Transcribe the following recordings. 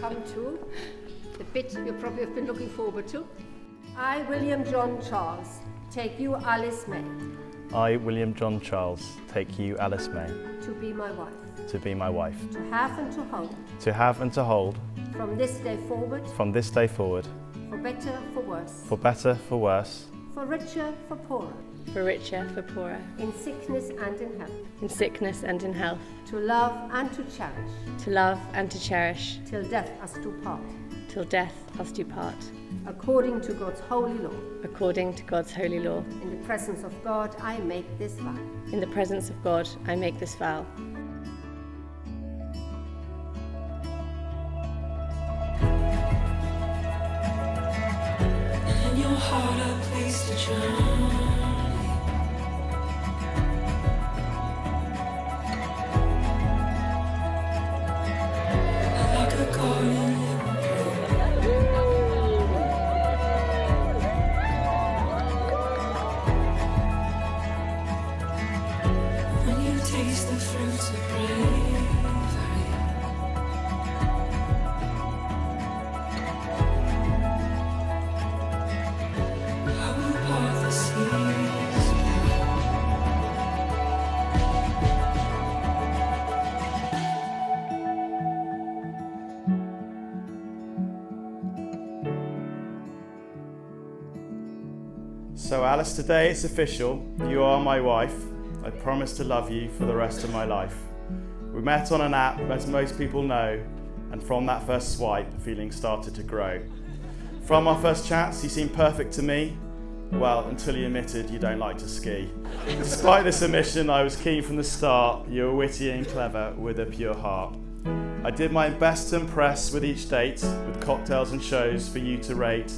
come to the bit you probably have been looking forward to. I, William John Charles, take you, Alice May. I, William John Charles, take you, Alice May. To be my wife. To be my wife. To have and to hold. To have and to hold. From this day forward. From this day forward. For better, for worse. For better, for worse. For richer, for poorer. For richer, for poorer. In sickness and in health. In sickness and in health. To love and to cherish. To love and to cherish. Till death us do part. Till death us do part. According to God's holy law. According to God's holy law. In the presence of God, I make this vow. In the presence of God, I make this vow. In your heart, I placed a journey. Like a garden. Taste the fruits of bravery. I will part the seas. So Alice, today it's official. You are my wife. I promise to love you for the rest of my life. We met on an app, as most people know, and from that first swipe, feelings started to grow. From our first chats, you seemed perfect to me. Well, until you admitted you don't like to ski. Despite this admission, I was keen from the start. You were witty and clever with a pure heart. I did my best to impress with each date, with cocktails and shows for you to rate,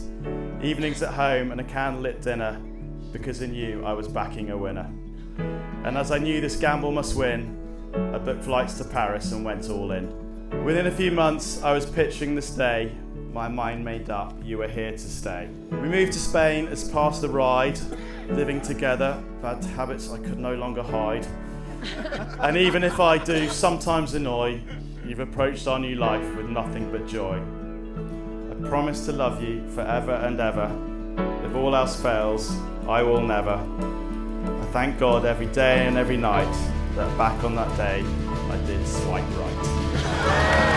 evenings at home and a candlelit dinner, because in you I was backing a winner. And as I knew this gamble must win, I booked flights to Paris and went all in. Within a few months, I was picturing this day, my mind made up, you were here to stay. We moved to Spain as part of the ride, living together, bad habits I could no longer hide. And even if I do sometimes annoy, you've approached our new life with nothing but joy. I promise to love you forever and ever. If all else fails, I will never. I thank God every day and every night that back on that day I did swipe right.